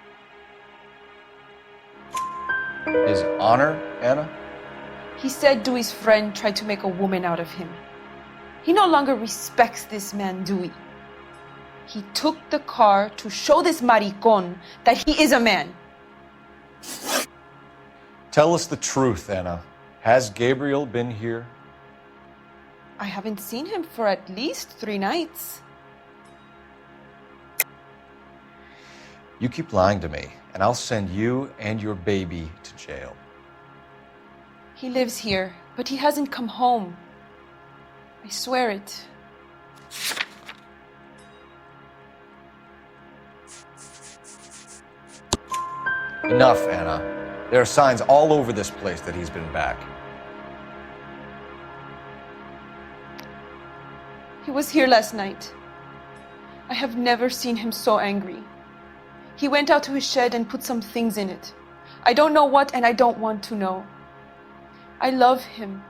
His honor, Anna? He said Dewey's friend tried to make a woman out of him. He no longer respects this man, Dewey. He took the car to show this maricon that he is a man. Tell us the truth, Anna. Has Gabriel been here? I haven't seen him for at least 3 nights. You keep lying to me, and I'll send you and your baby to jail. He lives here, but he hasn't come home. I swear it. Enough, Anna. There are signs all over this place that he's been back. He was here last night. I have never seen him so angry. He went out to his shed and put some things in it. I don't know what, and I don't want to know. I love him.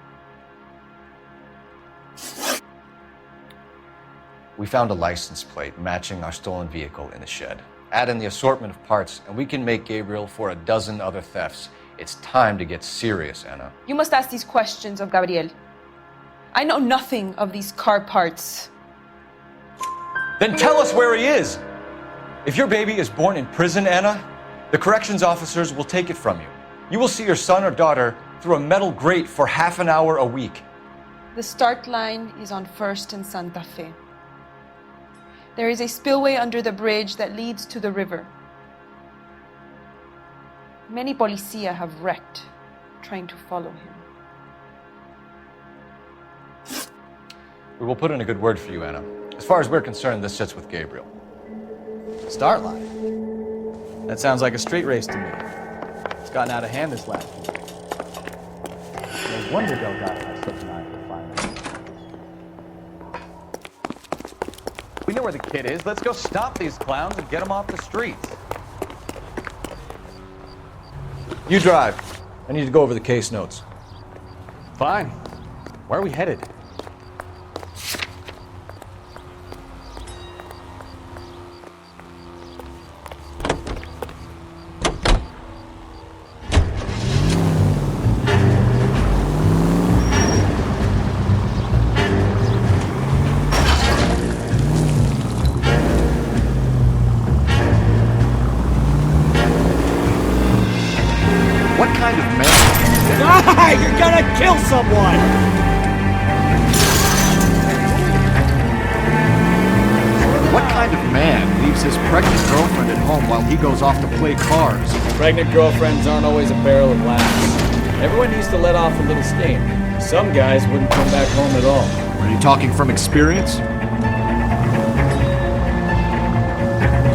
We found a license plate matching our stolen vehicle in the shed. Add in the assortment of parts, and we can make Gabriel for a dozen other thefts. It's time to get serious, Anna. You must ask these questions of Gabriel. I know nothing of these car parts. Then tell us where he is! If your baby is born in prison, Anna, the corrections officers will take it from you. You will see your son or daughter through a metal grate for half an hour a week. The start line is on 1st and Santa Fe. There is a spillway under the bridge that leads to the river. Many policia have wrecked trying to follow him. We will put in a good word for you, Anna. As far as we're concerned, this sits with Gabriel. Start line? That sounds like a street race to me. It's gotten out of hand this last week. No wonder Delgado has such an eye for finance. We know where the kid is. Let's go stop these clowns and get them off the streets. You drive. I need to go over the case notes. Fine. Where are we headed? You're gonna kill someone! What kind of man leaves his pregnant girlfriend at home while he goes off to play cards? Pregnant girlfriends aren't always a barrel of laughs. Everyone needs to let off a little steam. Some guys wouldn't come back home at all. Are you talking from experience?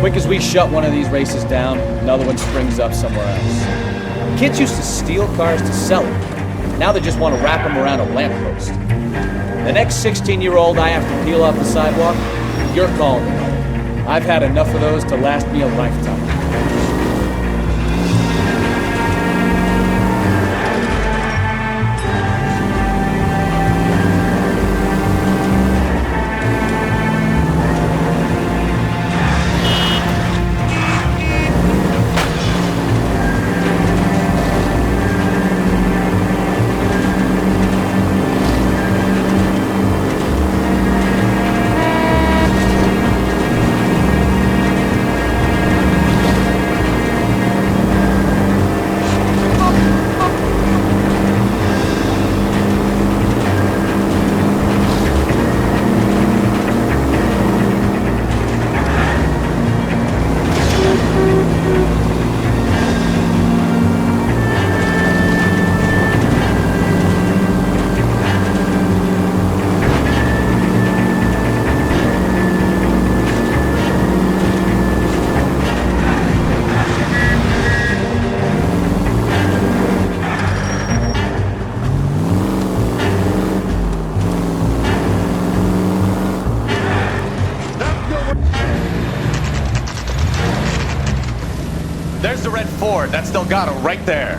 Quick as we shut one of these races down, another one springs up somewhere else. Kids used to steal cars to sell them. Now they just want to wrap them around a lamppost. The next 16-year-old I have to peel off the sidewalk, you're calling it. I've had enough of those to last me a lifetime. There's the red Ford. That's Delgado right there.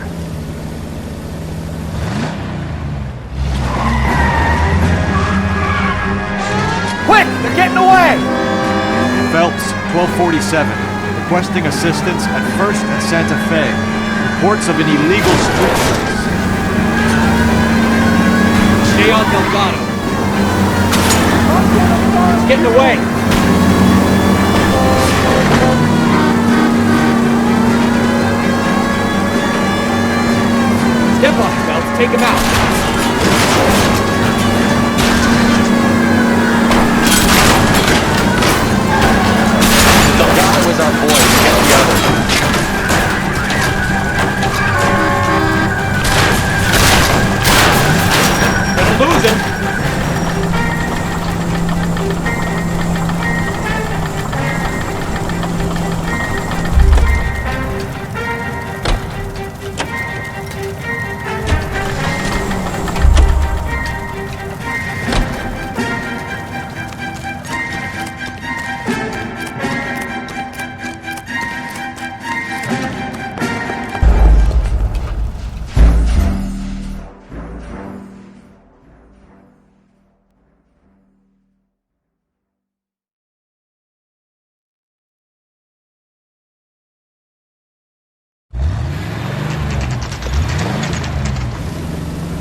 Quick! They're getting away! Phelps, 1247. Requesting assistance at 1st and Santa Fe. Reports of an illegal street race. Stay on Delgado. It's getting away. Step on it, Phelps. Take him out. Delgado is our boy. Get the others. Gonna lose him.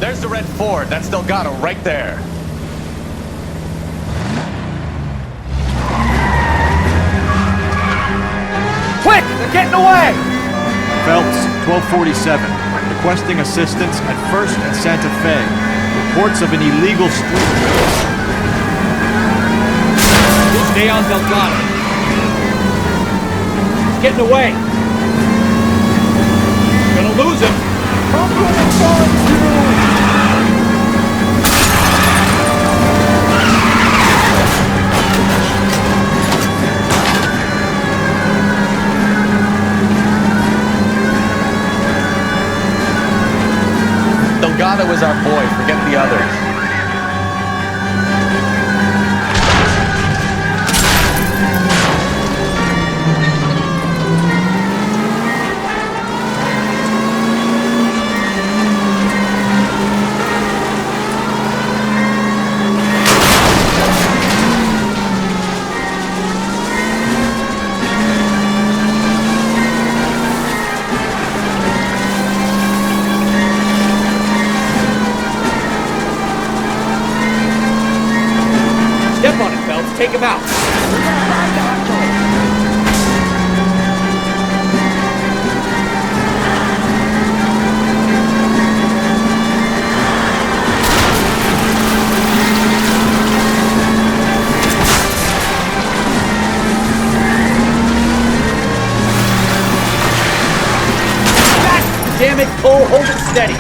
There's the red Ford. That's Delgado right there. Quick! They're getting away! Phelps, 1247. Requesting assistance at 1st and Santa Fe. Reports of an illegal street race. Stay on Delgado. He's getting away. Gonna lose him. I'm gonna find you! Delgado is our boy. Forget the others. Step on it, Phelps. Take him out. God damn it, Cole. Hold it steady.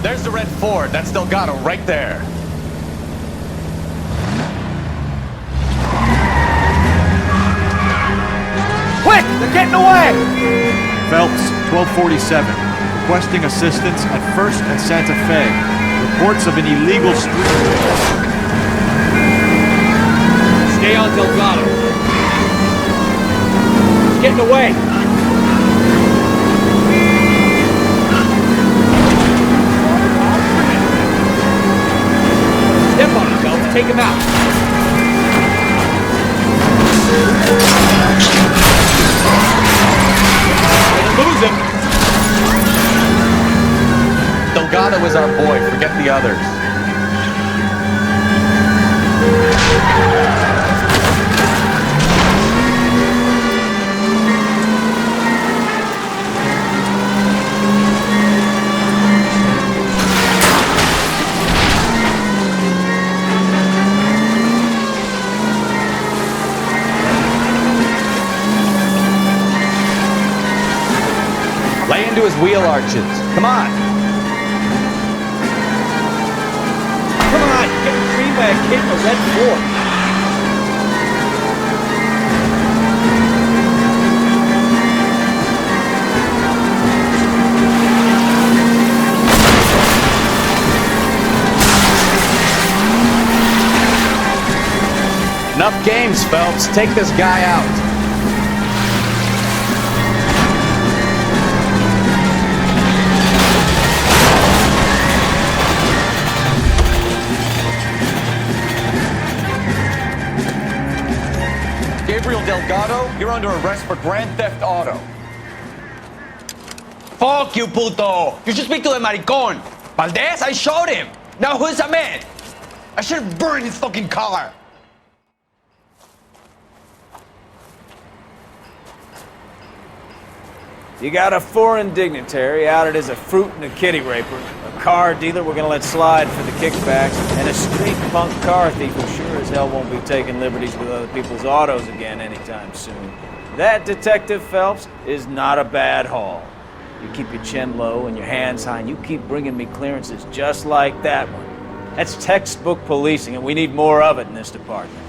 There's the red Ford. That's Delgado right there. Quick! They're getting away! Phelps, 1247. Requesting assistance at 1st and Santa Fe. Reports of an illegal street race. Stay on Delgado. He's getting away. Step on it, Phelps. Take him out. Gonna lose him. Delgado is our boy. Forget the others. into his wheel arches. Come on. Come on, get a greenback kid in the red floor. Enough games, Phelps. Take this guy out. Gabriel Delgado, you're under arrest for grand theft auto. Fuck you, puto. You should speak to the maricón. Valdez, I showed him. Now who's the man? I should have burned his fucking car. You got a foreign dignitary outed as a fruit and a kitty raper, a car dealer we're gonna let slide for the kickbacks, and a street punk car thief who sure as hell won't be taking liberties with other people's autos again anytime soon. That, Detective Phelps, is not a bad haul. You keep your chin low and your hands high, and you keep bringing me clearances just like that one. That's textbook policing, and we need more of it in this department.